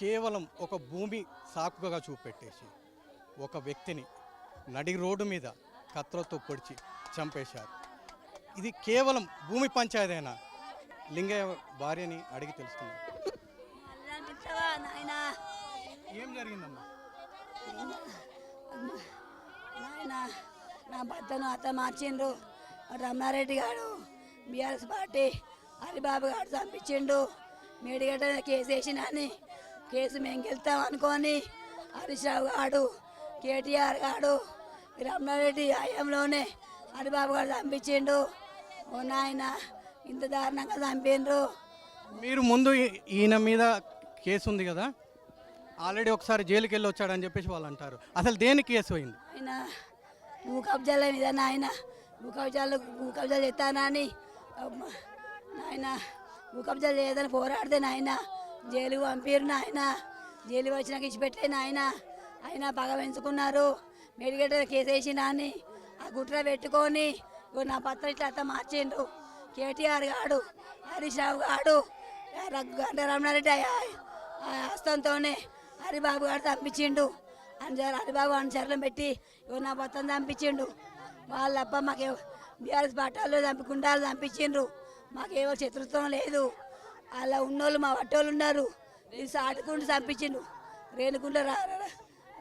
కేవలం ఒక భూమి సాకుగా చూపెట్టేసి ఒక వ్యక్తిని నడి రోడ్డు మీద కత్తులతో పొడిచి చంపేశారు. ఇది కేవలం భూమి పంచాయతీనా? లింగయ్య భార్యని అడిగి తెలుసుకున్నాం. ఏం జరిగిందమ్మా? నాయన నా భర్తను అత్త మార్చిండు. రమణారెడ్డి గారు బీఆర్ఎస్ పార్టీ హరిబాబు గారు చంపించిండు. మేడిగడ్డ కేసు వేసినని కేసు మేము గెలుస్తాం అనుకొని హరీష్ రావు గారు కేటీఆర్ గారు రమణారెడ్డి హయాంలోనే హరిబాబు గారు చంపించిండు. ఓ నాయన ఇంత దారుణంగా చంపిండ్రు. మీరు ముందు ఈయన మీద కేసు ఉంది కదా, ఆల్రెడీ ఒకసారి జైలుకి వెళ్ళి వచ్చాడని చెప్పేసి వాళ్ళు అంటారు. అసలు దేనికి కేసు అయింది? ఆయన భూ కబ్జాల మీద నాయన భూ కబ్జాలు చేస్తానని నాయన భూ కబ్జాలు చేయదని పోరాడితే నాయన జైలు పంపిరు. నాయన జైలు వచ్చినాక ఇచ్చిపెట్టే నాయన ఆయన పగ పెంచుకున్నారు. మెడిగడ్డ కేసు వేసినా అని ఆ గుట్ర పెట్టుకొని నా పత్రం ఇట్లా అంతా మార్చిండ్రు. కేటీఆర్ గాడు హరీష్ రావు గాడు గంట రమణారెడ్డి హస్తంతోనే హరిబాబు గారు చంపించిండు. హరిబాబు అనుచరులను పెట్టి నా మొత్తం చంపించిండు. వాళ్ళప్ప మాకు బీఆర్ఎస్ పట్టాలు గుండాలు చంపించిండ్రు. మాకేవో శత్రుత్వం లేదు. అలా ఉన్నోళ్ళు మా పట్టోళ్ళు ఉన్నారు. ఆడుకుంటూ చంపించిండు. రేణుకుంట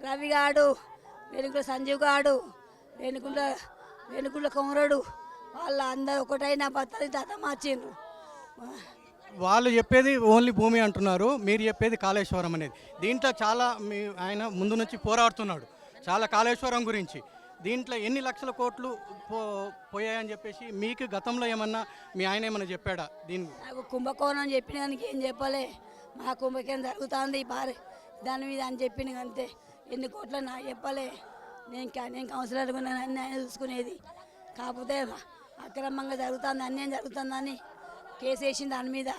రవి గాడు, రేణుకుంట సంజీవ్ గాడు, రేణుకుంట కుమరుడు వాళ్ళ అందరూ ఒకటైనా పత్తాలు తాత మార్చిండ్రు. వాళ్ళు చెప్పేది ఓన్లీ భూమి అంటున్నారు, మీరు చెప్పేది కాళేశ్వరం అనేది. దీంట్లో చాలా ఆయన ముందు నుంచి పోరాడుతున్నాడు చాలా కాళేశ్వరం గురించి. దీంట్లో ఎన్ని లక్షల కోట్లు పోయాయని చెప్పేసి మీకు గతంలో ఏమన్నా మీ ఆయన ఏమన్నా చెప్పాడా? నాకు కుంభకోణం చెప్పిన దానికి ఏం చెప్పలే. మా కుంభకేం జరుగుతుంది దాని మీద అని చెప్పిన అంతే. ఎన్ని కోట్ల నాకు చెప్పలే. నేను కౌన్సిలర్ ఉన్నాను ఆయన చూసుకునేది. కాకపోతే అక్రమంగా జరుగుతుంది, అన్యాయం జరుగుతుందని కేసు వేసింది. దాని మీద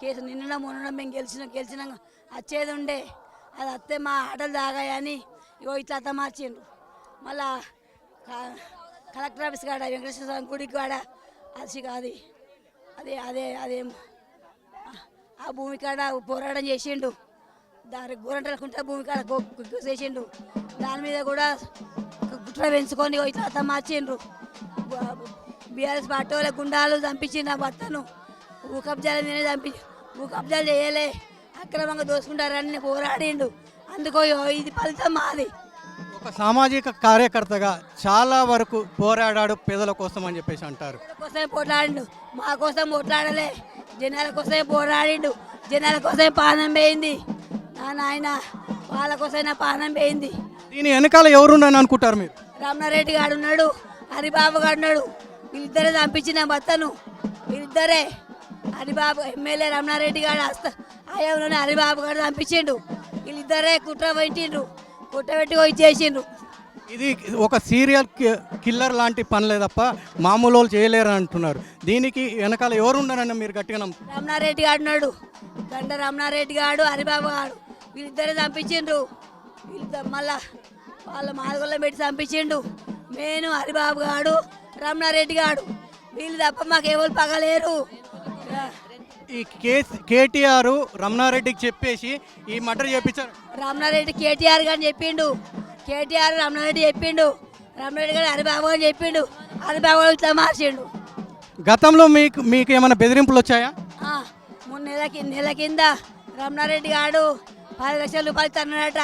కేసు నిన్న మొన్న మేము గెలిచినాం వచ్చేది ఉండే. అది వస్తే మా ఆటలు తాగాయని ఇగో ఇట్లా అత్త మార్చిండ్రు. మళ్ళా కలెక్టర్ ఆఫీస్ కాడ వెంకటేశ్వర స్వామి గుడికి కాడ అది కాదు అదే ఆ భూమి కాడ పోరాటం చేసిండు. దాని గోరంటలకుంటే భూమి కాడ చేసిండు. దాని మీద కూడా గుట్ర పెంచుకొని ఇట్లా అత్త మార్చిండ్రు. బీఆర్ఎస్ పార్టీ వాళ్ళ గుండాలు చంపించిండు. నా భర్తను భూ కబ్జాల మీదనే భూ కబ్జాలు చేయలే, అక్రమంగా దోసుకుంటారని పోరాడిండు. అందుకో ఇది ఫలితం మాది. ఒక సామాజిక కార్యకర్తగా చాలా వరకు పోరాడాడు పేదల కోసం అని చెప్పేసి అంటారు. కోసమే పోట్లాడిండు, మా కోసం పోట్లాడలే, జనాల కోసమే పోరాడిండు. జనాల కోసమే పానం పోయింది. నాయన వాళ్ళ కోసమే నా పానం పోయింది. దీని వెనకాల ఎవరున్నాను అనుకుంటారు మీరు? రమణారెడ్డి గారు ఉన్నాడు, హరిబాబు గారు ఉన్నాడు. వీళ్ళిద్దరే చంపించిన భర్తను. వీళ్ళిద్దరే హరిబాబు ఎమ్మెల్యే రమణారెడ్డి గారు హయాంలోనే హరిబాబు గారు చంపించిండు. వీళ్ళిద్దరే కుట్ర పెట్టిండ్రు, కుట్ర పెట్టి చేసిండ్రు. ఇది ఒక సీరియల్ కిల్లర్ లాంటి పనులే తప్ప మామూలు వాళ్ళు చేయలేరు అంటున్నారు. దీనికి వెనకాల ఎవరు ఉన్నారని మీరు గట్టిగా రమణారెడ్డి గారు ఉన్నాడు, గంట రమణారెడ్డి గారు, హరిబాబు గారు. వీళ్ళిద్దరే చంపించిండ్రు. మళ్ళా వాళ్ళ మార్గంలో పెట్టి చంపించిండు. నేను హరిబాబు గారు, రమణారెడ్డి గారు, వీళ్ళు తప్ప మాకు ఎవరు పగలేరు. ఈ కేటీఆర్ రమణారెడ్డికి చెప్పేసి ఈ మర్డర్ చేపించారు. రమణారెడ్డి కేటీఆర్ గారు చెప్పిండు, కేటీఆర్ రమణారెడ్డి చెప్పిండు, రమణారెడ్డి గారు హరిబాబు గారు చెప్పిండు, హరిబాబు గారు ఇట్లా మార్చిండు. గతంలో మీకు ఏమైనా బెదిరింపులు వచ్చాయా? నెల కింద రమణారెడ్డి గారు 10 లక్షల రూపాయలు తన్నాడట.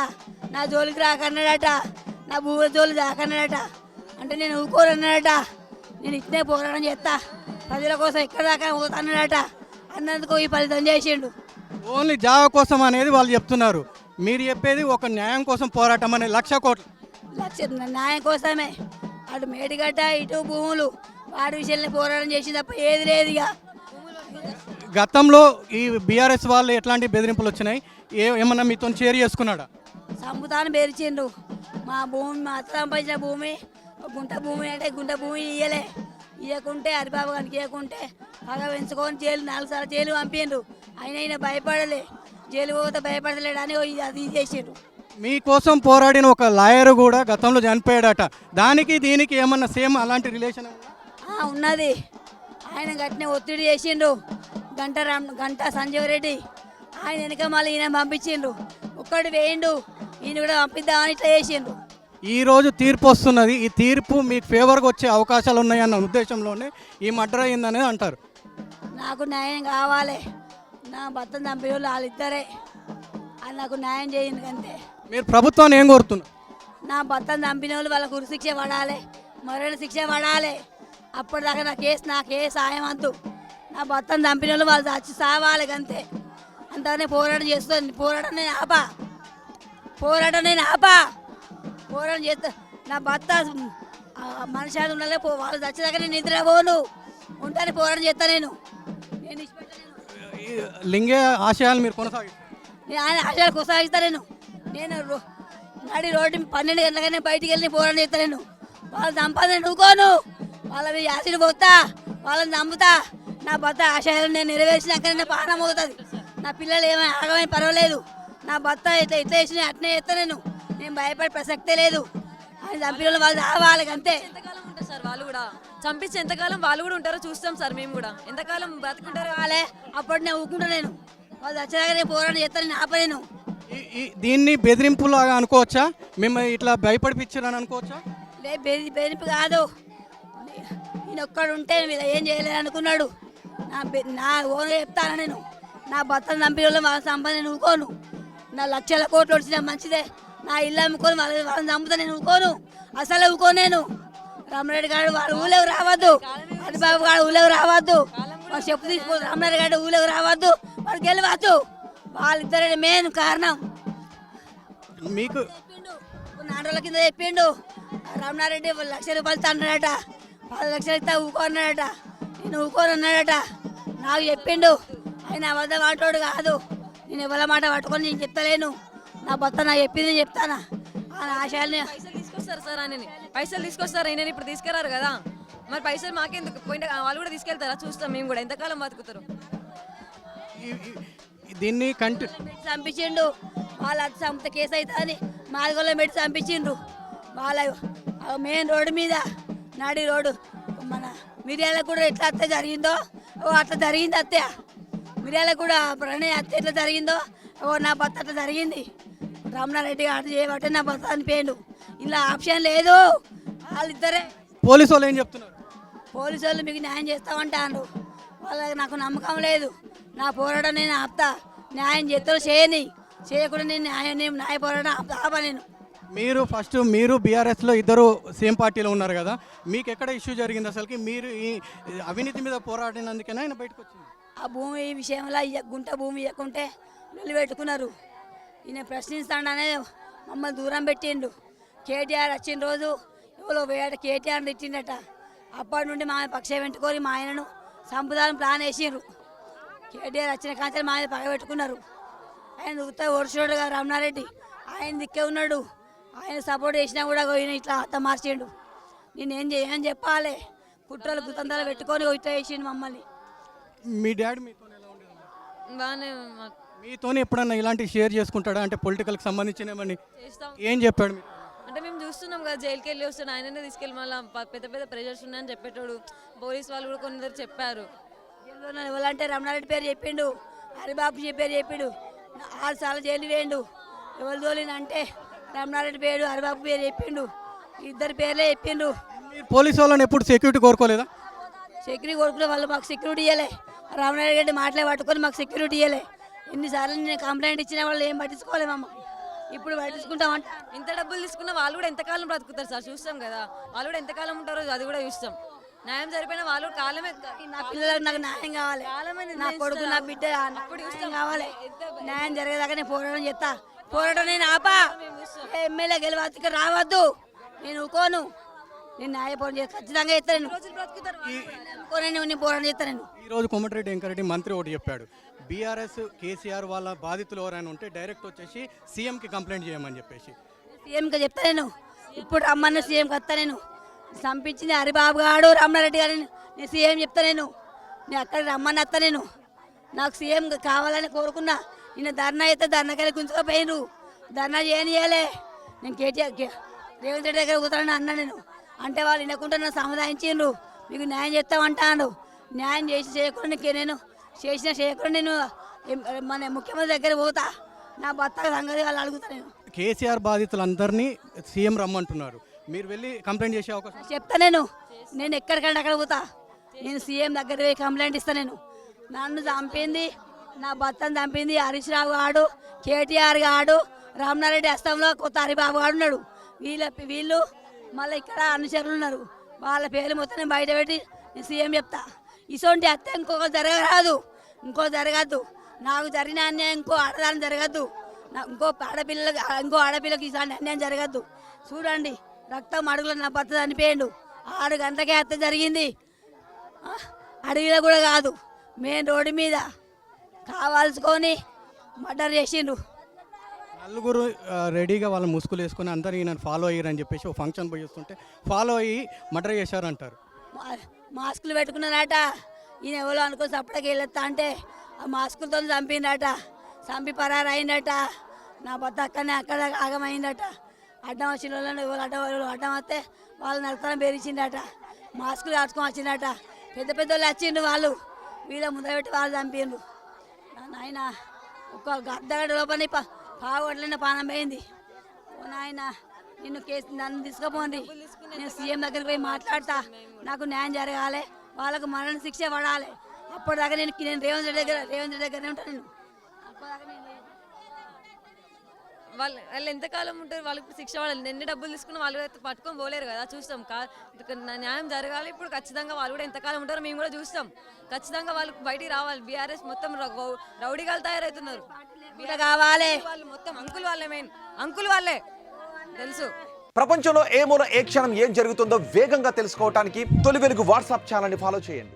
నా జోలికి రాకన్నాడట, నా భూముల జోలి రాకన్నాడట. అంటే నేను ఊరుకోరన్నాడట. నేను ఇట్నే పోరాటం చేస్తా, ప్రజల కోసం ఎక్కడ దాకా పోతాన్నాడట. అన్నందుకు ఈ ఫలితం చేసిండు. ఓన్లీ జాగా కోసం అనేది వాళ్ళు చెప్తున్నారు. మీరు చెప్పేది ఒక న్యాయం కోసం పోరాటం అనే 1,00,000 కోట్లు. న్యాయం కోసమే. అటు మేడిగడ్డ ఇటు భూములు వాడి విషయంలో పోరాటం చేసి తప్ప ఏది లేదు. ఇక గతంలో ఈ బీఆర్ఎస్ వాళ్ళు ఎట్లాంటి బెదిరింపులు వచ్చినాయి? ఏమన్నా మీతో షేర్ చేసుకున్నాడా? సంపుతాన్ని బెదిరించిండు. మా భూమి మా అత్త సంపాదించిన భూమి గుంట భూమి అంటే గుంట భూమి ఇవ్వకుంటే హరిబాబు గారికి ఇవ్వకుంటే పగ పెంచుకొని జైలు 4 సార్లు జైలు పంపిండ్రు. అయినా భయపడలే, జైలు పోతే భయపడలేడని అది చేసిండ్రు. మీకోసం పోరాడిన ఒక లాయర్ కూడా గతంలో చనిపోయాడట. దానికి దీనికి ఏమన్నా సేమ్ అలాంటి రిలేషన్ ఉన్నది. ఆయన గట్టినే ఒత్తిడి చేసిండు. గంట సంజీవ్ రెడ్డి ఆయన వెనక మళ్ళీ ఈయన పంపించిండ్రు, ఒక్కడు వేయండు, ఈయన కూడా పంపిద్దామని ఇట్లా చేసిండ్రు. ఈరోజు తీర్పు వస్తున్నది, ఈ తీర్పు మీకు ఫేవర్గా వచ్చే అవకాశాలు ఉన్నాయన్న ఉద్దేశంలోనే ఈ మర్డర్ అయిందనేది అంటారు. నాకు న్యాయం కావాలి, నా భర్తను చంపిన వాళ్ళు వాళ్ళిద్దరే, అది నాకు న్యాయం చేయండి అంతే. మీరు ప్రభుత్వాన్ని ఏం కోరుతున్నారు? నా భర్తను చంపిన వాళ్ళు వాళ్ళకు ఉరి శిక్ష పడాలి, మరణ శిక్ష పడాలి. అప్పటిదాకా నాకే సాయం వద్దు. నా భర్తను చంపిన వాళ్ళు వాళ్ళు చచ్చి సావాలి అంతే. అంతనే పోరాటం చేస్తుంది. పోరాటం నేను ఆపా పోరాటం చేస్తా. నా భర్త మనిషి ఉండాలి, వాళ్ళు చచ్చేదాకా నేను నిద్ర పోను, ఉంటానే పోరాటం చేస్తా. నేను ఈ లింగే ఆశయాలు మీరు కొనసాగిస్తారు. ఆయన ఆశయాలు కొనసాగిస్తా. నేను నడి రోడ్డు 12 గంటలకనే బయటికి వెళ్ళి పోరాటం చేస్తా. నేను వాళ్ళు చంపాలని నువ్వుకోను, వాళ్ళ మీద యాసిడ్ పోతా, వాళ్ళని చంపుతా. నా భర్త ఆశయాలను నేను నెరవేర్చినాక నా ప్రాణం అవుతుంది. నా పిల్లలు ఏమైనా ఆగమని పర్వాలేదు. నా భర్త ఇట్లా వేసిన అట్నే చేస్తా. నేను భయపడే ప్రసక్తే లేదు. ఆయన చంపిన వాళ్ళు రావాలి అంతే. ఎంతకాలం ఉంటారు సార్ వాళ్ళు కూడా? చంపించి ఎంతకాలం వాళ్ళు కూడా ఉంటారో చూస్తాం సార్ మేము కూడా. ఎంతకాలం బ్రతుకుంటారో వాళ్ళే. అప్పుడు నేను ఊరుకుంటా. నేను వాళ్ళు వచ్చేదాకా నేను పోరాటం చేస్తాను. నేను ఆపలేను. దీన్ని బెదిరింపులాగా అనుకోవచ్చా? మిమ్మల్ని ఇట్లా భయపడిపించారని అనుకోవచ్చా? బెదిరింపు కాదు. నేను ఒక్కడు ఉంటే మీరు ఏం చేయలేను అనుకున్నాడు. నా ఓన్గా చెప్తాను. నేను నా భర్తను చంపిన వాళ్ళు వాళ్ళ సంపద నేను ఊకోను. నా లక్షల కోట్లు వచ్చినా మంచిదే. నా ఇల్లు అమ్ముకొని వాళ్ళని చంపుతా. నేను ఊకోను, అసలు ఊకోను. నేను రామరెడ్డి గారు వాళ్ళ ఊళ్ళోకి రావద్దు, హరిబాబు గారు ఊళ్ళోకి రావద్దు, వాళ్ళు చెప్పు తీసుకో. రామరెడ్డి గారు ఊళ్ళోకి రావద్దు, వాళ్ళు గెలవద్దు. వాళ్ళిద్దరే మెయిన్ కారణం. మీకు 4 రోజుల కింద చెప్పిండు రమణారెడ్డి 1,00,000 రూపాయలు అన్నాడట, 10 లక్షలు ఇస్తా ఊకో అన్నాడట. నేను ఊకోను అన్నాడట. నాకు చెప్పిండు. ఆయన అబద్ధం మాట్లాడు కాదు. నేను ఎవరి మాట పట్టుకొని నేను చెప్తలేను. నా భర్త నాకు చెప్పింది నేను చెప్తానా. ఆ ఆశయాల్ని పైసలు తీసుకొస్తారు సార్ ఆయనని, పైసలు తీసుకొస్తారు. ఆయన ఇప్పుడు తీసుకురారు కదా, మరి పైసలు మాకెందుకు? పోయిన వాళ్ళు కూడా తీసుకెళ్తారా? చూస్తాం మేము కూడా ఎంతకాలం బతుకుతారు. దీన్ని చంపించిండు. వాళ్ళ చంపితే కేసు అవుతుందని మాదిగోళ్ళ పెట్టి చంపించిండ్రు. వాళ్ళ మెయిన్ రోడ్డు మీద నాడి రోడ్డు మన మిర్యాలకు కూడా ఎట్లా అత్తే జరిగిందో అట్లా జరిగింది. అత్తే మిర్యాలకు కూడా ప్రణయ్ అత్తే ఎట్లా జరిగిందో నా భర్త అట్లా జరిగింది. రమణారెడ్డి అట్లా చేయబట్టే నా భర్త చనిపోయిండు. ఇలా ఆప్షన్ లేదు. వాళ్ళిద్దరే. పోలీసు వాళ్ళు ఏం చెప్తున్నారు? పోలీసు వాళ్ళు మీకు న్యాయం చేస్తామంటారు. వాళ్ళకి నాకు నమ్మకం లేదు. నా పోరాటం నేను ఆపుతా. న్యాయం చేస్తాను చేయకుండా నేను న్యాయ పోరాటం ఆపా. మీరు బీఆర్ఎస్లో ఇద్దరు సేమ్ పార్టీలో ఉన్నారు కదా, మీకు ఎక్కడ ఇష్యూ జరిగింది అసలుకి? మీరు ఈ అవినీతి మీద పోరాడినందుకైనా ఆయన బయటకు వచ్చింది. ఆ భూమి విషయంలో గుంట భూమి ఇవ్వకుంటే నిలబెట్టుకున్నారు. ఈయన ప్రశ్నిస్తాడనే మమ్మల్ని దూరం పెట్టిండు. కేటీఆర్ వచ్చిన రోజు ఎవరో వేట కేటీఆర్ తిట్టిండట. అప్పటి నుండి మా పక్షం పెట్టుకొని మా ఆయనను సంపుదాలను ప్లాన్ వేసిండ్రు. కేటీఆర్ వచ్చిన కాంచెలు మా ఆయన పగబెట్టుకున్నారు. ఆయన ఉత్తర ఓడిచోడు గారు రమణారెడ్డి ఆయన దిక్కే ఉన్నాడు. ఆయన సపోర్ట్ చేసినా కూడా ఈయన ఇట్లా అత్త మార్చిండు. ఏం చెప్పాలి? కుట్రలు గుతంతాలు పెట్టుకొని ఇట్లా వేసిండు మమ్మల్ని. మీ డాడీ మీతో బాగానే మీతోనే ఎప్పుడన్నా ఇలాంటి షేర్ చేసుకుంటాడా? అంటే పొలిటికల్కి సంబంధించినవన్నీ చేస్తాం. ఏం చెప్పాడు మీకు? అంటే మేము చూస్తున్నాం కదా, జైలుకి వెళ్ళి వస్తాడు ఆయననే తీసుకెళ్ళి మళ్ళీ పెద్ద పెద్ద ప్రెజర్స్ ఉన్నాయని చెప్పేటోడు. పోలీస్ వాళ్ళు కూడా కొందరు చెప్పారు. ఎవరంటే రమణారెడ్డి పేరు చెప్పిండు, హరిబాబు పేరు చెప్పిండు. 6 సార్లు జైలు వేయండు. ఎవరు తోలినంటే రమణారెడ్డి పేరు హరిబాబు పేరు చెప్పిండు. ఇద్దరు పేర్లే చెప్పిండు. మీరు పోలీసు వాళ్ళని ఎప్పుడు సెక్యూరిటీ కోరుకోలేదా? సెక్యూరిటీ కొడుకునే వాళ్ళు మాకు సెక్యూరిటీ ఇవ్వలే. రామనాయుడు గారి మాటలే పట్టుకొని మాకు సెక్యూరిటీ ఇవ్వలే. ఎన్నిసార్లు నేను కంప్లైంట్ ఇచ్చిన వాళ్ళు ఏం పట్టించుకోలేమమ్మ. ఇప్పుడు పట్టించుకుంటామంట. ఇంత డబ్బులు తీసుకున్న వాళ్ళు కూడా ఎంతకాలం బ్రతుకుతారు సార్? చూస్తాం కదా, వాళ్ళు కూడా ఎంతకాలం ఉంటారో అది కూడా చూస్తాం. న్యాయం సరిపోయిన వాళ్ళు కాలమే. నా పిల్లలకు నాకు న్యాయం కావాలి. నా కొడుకు నా బిడ్డ అప్పుడు ఇష్టం కావాలి. న్యాయం జరిగేదాకా నేను పోరాటం చేస్తా. పోరాటం నేను ఆపా. ఎమ్మెల్యే గెలవద్దు రావద్దు. నేను ఊకోను. నేను న్యాయపోరాటం చేస్తా. ఖచ్చితంగా చేస్తాను. నేను పోరాటం చేస్తాను. ఈరోజు కోమటిరెడ్డి వెంకరెడ్డి మంత్రి ఒకటి చెప్పాడు, బీఆర్ఎస్ కేసీఆర్ వాళ్ళ బాధితులు ఎవరైనా ఉంటే డైరెక్ట్ వచ్చేసి సీఎంకి కంప్లైంట్ చేయమని చెప్పేసి. సీఎంకి చెప్తా నేను. ఇప్పుడు రమ్మన్న సీఎంకి వస్తా. నేను చంపించింది హరిబాబు గారు రమణారెడ్డి గారిని. నేను సీఎం చెప్తా. నేను అక్కడికి రమ్మని వస్తా. నేను నాకు సీఎం కావాలని కోరుకున్నా. నిన్న ధర్నా అయితే ధర్నాకెళ్ళి గుంజుకోపోయినరు. ధర్నా చేయనియలే. నేను కేటీఆర్ రేవంత్ రెడ్డి దగ్గర కూతానని అన్నా. నేను అంటే వాళ్ళు వినకుండా నన్ను సముదాయించిండ్రు. మీకు న్యాయం చేస్తామంటాను. న్యాయం చేయకుండా నేను చేయకుండా నేను మన ముఖ్యమంత్రి దగ్గర పోతా నా భర్త సంగతి వాళ్ళు అడుగుతా నేను కేసీఆర్ బాధితులందరినీ సీఎం రమ్మంటున్నారు. మీరు వెళ్ళి కంప్లైంట్ చేసే అవకాశం చెప్తా నేను ఎక్కడికంటే అక్కడ పోతా. నేను సీఎం దగ్గర పోయి కంప్లైంట్ ఇస్తాను. నేను నన్ను చంపింది నా భర్తను చంపింది హరీష్ రావు గాడు, కేటీఆర్ గాడు, రామనారెడ్డి అస్తంలో కొత్త హరిబాబు గాడు ఉన్నాడు. వీళ్ళు మళ్ళీ ఇక్కడ అనుచరులు ఉన్నారు. వాళ్ళ పేర్లు మొత్తం నేను బయట పెట్టి నేను సీఎం చెప్తా. ఇటువంటి అత్త జరగరాదు, జరగద్దు. నాకు జరిగిన అన్యాయం ఇంకో ఆడదాన్ని జరగద్దు. ఇంకో ఆడపిల్లకి ఇలాంటి అన్యాయం జరగద్దు. చూడండి రక్తం అడుగులో నా భర్త చనిపోయాడు. 6 గంటలకే హత్య జరిగింది. అడవిలో కూడా కాదు, మెయిన్ రోడ్డు మీద కావాల్సుకొని మర్డర్ చేసిండ్రు. నలుగురు రెడీగా వాళ్ళ ముసుగులు వేసుకొని అందరూ ఈయన ఫాలో అయ్యారని చెప్పేసి ఒక ఫంక్షన్ పోయి వస్తుంటే ఫాలో అయ్యి మర్డర్ చేశారంటారు. మాస్కులు పెట్టుకున్నారట. ఈయన ఎవరో అనుకో సపడకి వెళ్ళొస్తా అంటే ఆ మాస్కులతో చంపిండట. చంపి పరారు అయిందట. నా భర్త అక్కడ ఆగమైందట. అడ్డం వచ్చిన వాళ్ళు అడ్డం వస్తే వాళ్ళు నరకడం బెదిరించిందట. మాస్కులు కాచుకొని వచ్చిందట. పెద్ద వాళ్ళు వచ్చిండ్రు. వాళ్ళు వీళ్ళ ముందర పెట్టి వాళ్ళు చంపిండ్రు. నాయన ఒక అర్ధగంట లోపల పావుగట్లనే పానం పోయింది. నాయన నిన్ను నన్ను తీసుకుపోండి. నేను సీఎం దగ్గరికి పోయి మాట్లాడతా. నాకు న్యాయం జరగాలి, వాళ్ళకు మరణ శిక్ష పడాలి. అప్పటిదాకా నేను రేవంత్ రెడ్డి దగ్గరనే ఉంటాను. నేను అప్పటిదాకా నేను వాళ్ళు ఎంతకాలం ఉంటారు? వాళ్ళకి శిక్ష పడాలి. ఎన్ని డబ్బులు తీసుకున్న వాళ్ళు కూడా పట్టుకొని పోలేరు కదా. చూస్తాం న్యాయం జరగాలి. ఇప్పుడు ఖచ్చితంగా వాళ్ళు కూడా ఎంతకాలం ఉంటారో మేము కూడా చూస్తాం. ఖచ్చితంగా వాళ్ళు బయటికి రావాలి. బీఆర్ఎస్ మొత్తం రౌడీగాలు తయారవుతున్నారు. కావాలి వాళ్ళు మొత్తం అంకుల్ వాళ్ళే తెలుసు. ప్రపంచంలో ఏ మూల ఏ క్షణం ఏం జరుగుతుందో వేగంగా తెలుసుకోవడానికి తొలి వెలుగు వాట్సాప్ ఛానల్ని ఫాలో చేయండి.